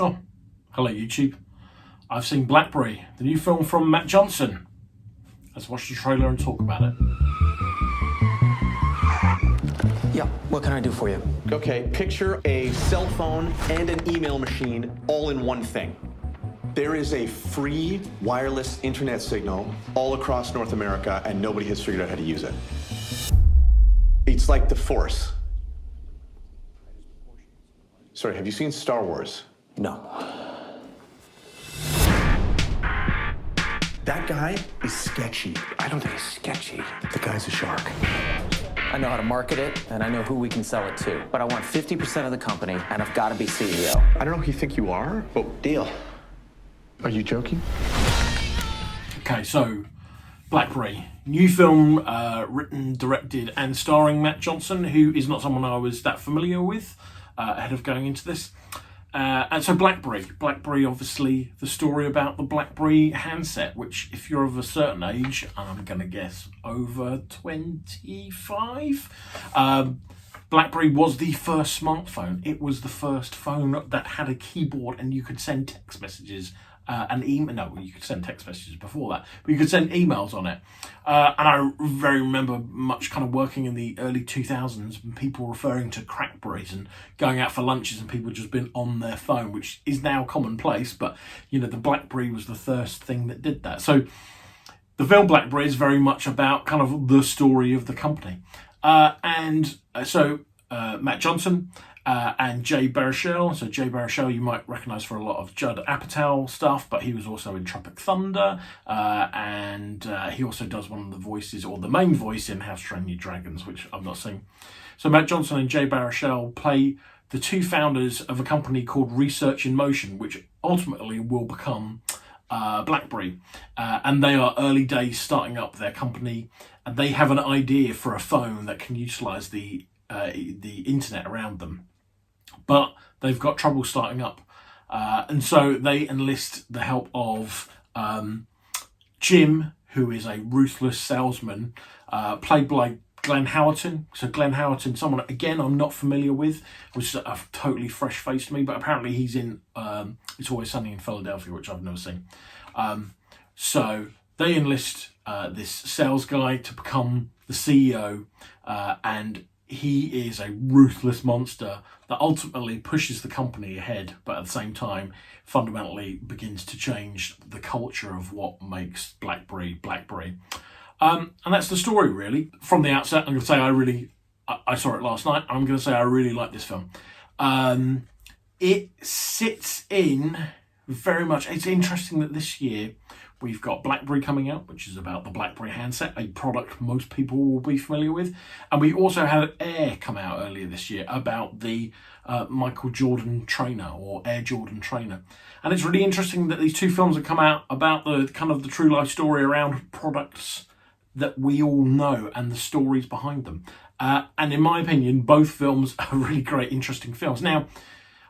Oh, hello YouTube. I've seen Blackberry, the new film from Matt Johnson. Let's watch the trailer and talk about it. Yeah, what can I do for you? Okay, picture a cell phone and an email machine all in one thing. There is a free wireless internet signal all across North America, and nobody has figured out how to use it. It's like the Force. Sorry, have you seen Star Wars? No. That guy is sketchy. I don't think it's sketchy. The guy's a shark. I know how to market it, and I know who we can sell it to. But I want 50% of the company, and I've got to be CEO. I don't know who you think you are, but deal. Are you joking? Okay, so Blackberry, new film written, directed and starring Matt Johnson, who is not someone I was that familiar with ahead of going into this. And so Blackberry, obviously the story about the Blackberry handset, which if you're of a certain age, I'm going to guess over 25, Blackberry was the first smartphone. It was the first phone that had a keyboard and you could send text messages and email. No, you could send text messages before that, but you could send emails on it. And I very remember much kind of working in the early 2000s and people referring to crackberries and going out for lunches and people just been on their phone, which is now commonplace. But, you know, the Blackberry was the first thing that did that. So the film Blackberry is very much about kind of the story of the company. So Matt Johnson and Jay Baruchel. So Jay Baruchel you might recognise for a lot of Judd Apatow stuff, but he was also in Tropic Thunder, and he also does one of the voices, or the main voice, in How to Train Your Dragons, which I've not seen. So Matt Johnson and Jay Baruchel play the two founders of a company called Research in Motion, which ultimately will become Blackberry, and they are early days starting up their company, and they have an idea for a phone that can utilise the internet around them, but they've got trouble starting up, and so they enlist the help of Jim, who is a ruthless salesman, played by Glenn Howerton. So Glenn Howerton, someone again I'm not familiar with, was a totally fresh face to me, but apparently he's in It's Always Sunny in Philadelphia, which I've never seen. So they enlist this sales guy to become the CEO, and he is a ruthless monster that ultimately pushes the company ahead, but at the same time fundamentally begins to change the culture of what makes Blackberry. And that's the story, really. From the outset, I'm going to say I saw it last night. I'm going to say I really like this film. It sits in very much. It's interesting that this year we've got Blackberry coming out, which is about the Blackberry handset, a product most people will be familiar with. And we also had Air come out earlier this year about the Michael Jordan trainer, or Air Jordan trainer. And it's really interesting that these two films have come out about the kind of the true life story around products that we all know and the stories behind them. And in my opinion, both films are really great, interesting films. Now,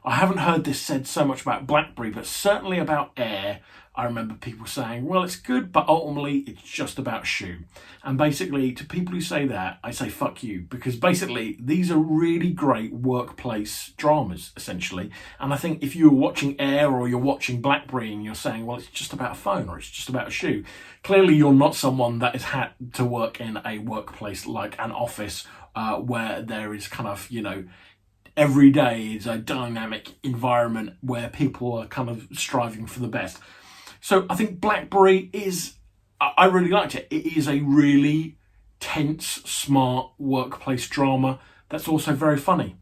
I haven't heard this said so much about Blackberry, but certainly about Air, I remember people saying, well, it's good, but ultimately it's just about shoe. And basically, to people who say that, I say, fuck you, because basically these are really great workplace dramas, essentially. And I think if you're watching Air or you're watching Blackberry and you're saying, well, it's just about a phone or it's just about a shoe, clearly you're not someone that has had to work in a workplace like an office where there is kind of, you know, every day is a dynamic environment where people are kind of striving for the best. So I think Blackberry I really liked it. It is a really tense, smart workplace drama that's also very funny.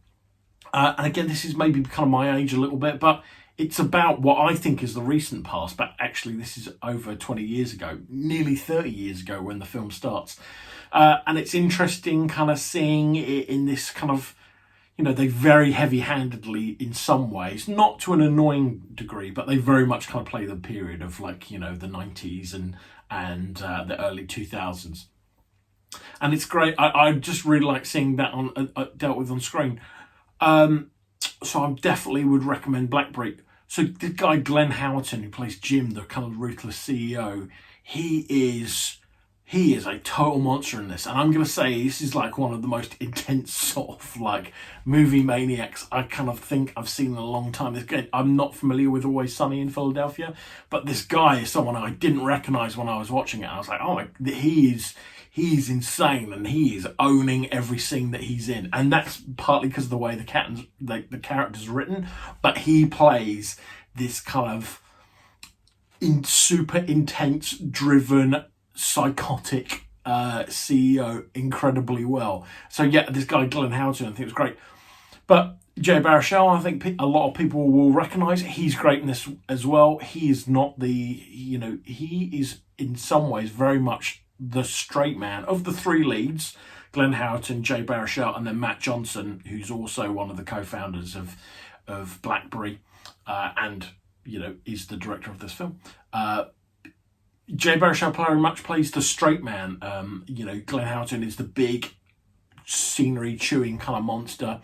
And again, this is maybe kind of my age a little bit, but it's about what I think is the recent past, but actually this is over 20 years ago, nearly 30 years ago when the film starts. And it's interesting kind of seeing it in this kind of, you know, they very heavy-handedly in some ways, not to an annoying degree, but they very much kind of play the period of, like, you know, the 90s and the early 2000s. And it's great. I just really like seeing that dealt with on screen. So I definitely would recommend Blackberry. So the guy Glenn Howerton, who plays Jim, the kind of ruthless CEO, he is he is a total monster in this, and I'm going to say this is like one of the most intense sort of like movie maniacs I kind of think I've seen in a long time. Again, I'm not familiar with Always Sunny in Philadelphia, but this guy is someone I didn't recognise when I was watching it. I was like, oh my, he's insane, and he is owning every scene that he's in, and that's partly because of the way the character's written, but he plays this kind of super intense, driven, psychotic CEO incredibly well. So yeah, this guy Glenn Howerton, I think it was great. But Jay Baruchel, I think a lot of people will recognise he's great in this as well. He is not he is in some ways very much the straight man of the three leads: Glenn Howerton, Jay Baruchel, and then Matt Johnson, who's also one of the co-founders of Blackberry, and is the director of this film. Jay Baruchel very much plays the straight man. Glenn Howerton is the big scenery chewing kind of monster.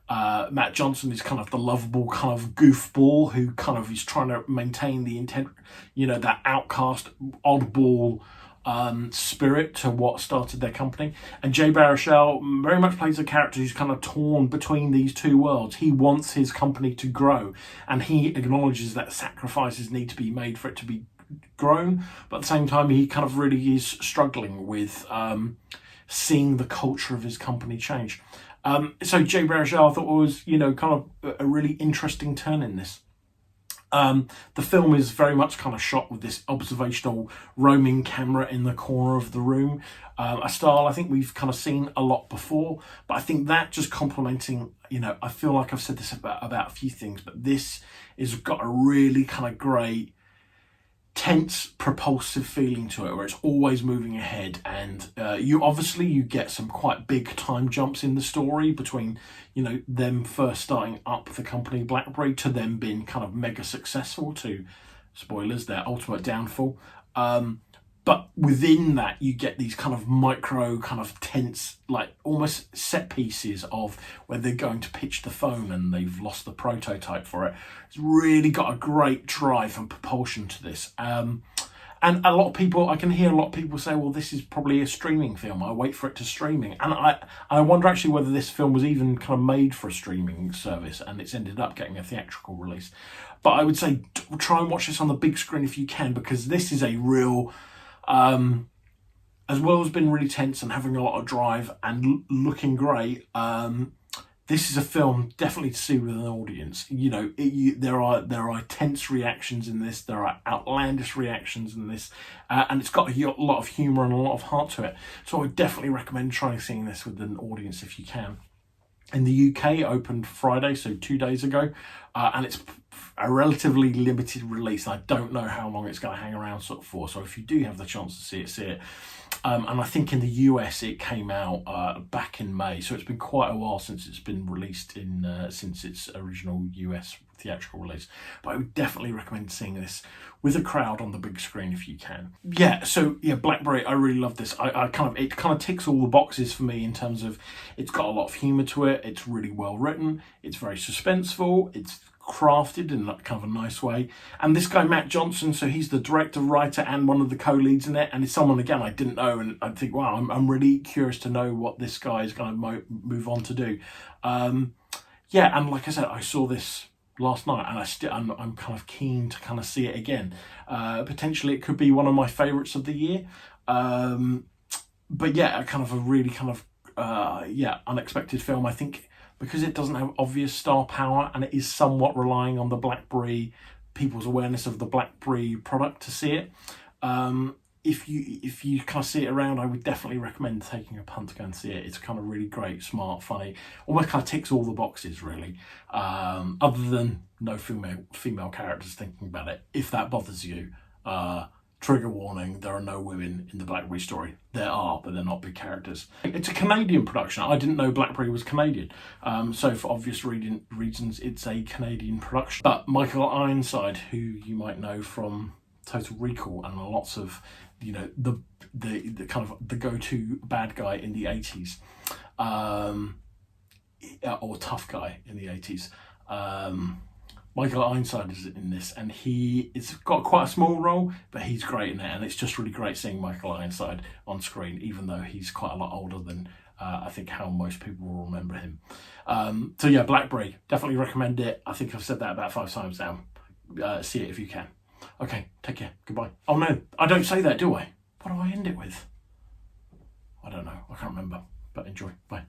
Matt Johnson is kind of the lovable kind of goofball who kind of is trying to maintain the intent, that outcast, oddball spirit to what started their company. And Jay Baruchel very much plays a character who's kind of torn between these two worlds. He wants his company to grow, and he acknowledges that sacrifices need to be made for it to be grown, but at the same time he kind of really is struggling with seeing the culture of his company change. So Jay Baruchel I thought was kind of a really interesting turn in this. The film is very much kind of shot with this observational roaming camera in the corner of the room, a style I think we've kind of seen a lot before, but I think that just complementing, I feel like I've said this about a few things, but this has got a really kind of great tense, propulsive feeling to it, where it's always moving ahead, and you get some quite big time jumps in the story between them first starting up the company Blackberry to them being kind of mega successful to, spoilers, their ultimate downfall. But within that, you get these kind of micro, kind of tense, like almost set pieces of where they're going to pitch the phone and they've lost the prototype for it. It's really got a great drive and propulsion to this. And a lot of people, I can hear a lot of people say, well, this is probably a streaming film. I wait for it to streaming. And I wonder actually whether this film was even kind of made for a streaming service and it's ended up getting a theatrical release. But I would say try and watch this on the big screen if you can, because this is a real... as well as being really tense and having a lot of drive and looking great, this is a film definitely to see with an audience. There are tense reactions in this, there are outlandish reactions in this, and it's got a lot of humour and a lot of heart to it. So I would definitely recommend trying seeing this with an audience if you can. In the UK, it opened Friday, so 2 days ago, and it's a relatively limited release. I don't know how long it's going to hang around for, so if you do have the chance to see it, see it. And I think in the US it came out back in May, so it's been quite a while since it's been released since its original US theatrical release. But I would definitely recommend seeing this with a crowd on the big screen if you can. Blackberry, I really love this. It kind of ticks all the boxes for me in terms of it's got a lot of humour to it, it's really well written, it's very suspenseful, it's crafted in kind of a nice way. And this guy Matt Johnson, so he's the director, writer, and one of the co-leads in it, and it's someone again I didn't know, and I think, wow, I'm really curious to know what this guy is going to move on to do. And like I said, I saw this last night, and I'm kind of keen to kind of see it again. Potentially it could be one of my favourites of the year. But yeah, kind of a really kind of unexpected film, I think, because it doesn't have obvious star power and it is somewhat relying on the Blackberry, people's awareness of the Blackberry product to see it. If you kind of see it around, I would definitely recommend taking a punt to go and see it. It's kind of really great, smart, funny, almost kind of ticks all the boxes really. Other than no female characters thinking about it. If that bothers you, trigger warning, there are no women in the Blackberry story. There are, but they're not big characters. It's a Canadian production. I didn't know Blackberry was Canadian. So for obvious reasons, it's a Canadian production. But Michael Ironside, who you might know from Total Recall and lots of, the kind of the go-to bad guy in the 80s, or tough guy in the 80s. Michael Ironside is in this, and it's got quite a small role, but he's great in it, and it's just really great seeing Michael Ironside on screen, even though he's quite a lot older than I think how most people will remember him. So yeah, Blackberry, definitely recommend it. I think I've said that about 5 times now. See it if you can. Okay, take care. Goodbye. Oh no, I don't say that, do I? What do I end it with? I don't know. I can't remember. But enjoy. Bye.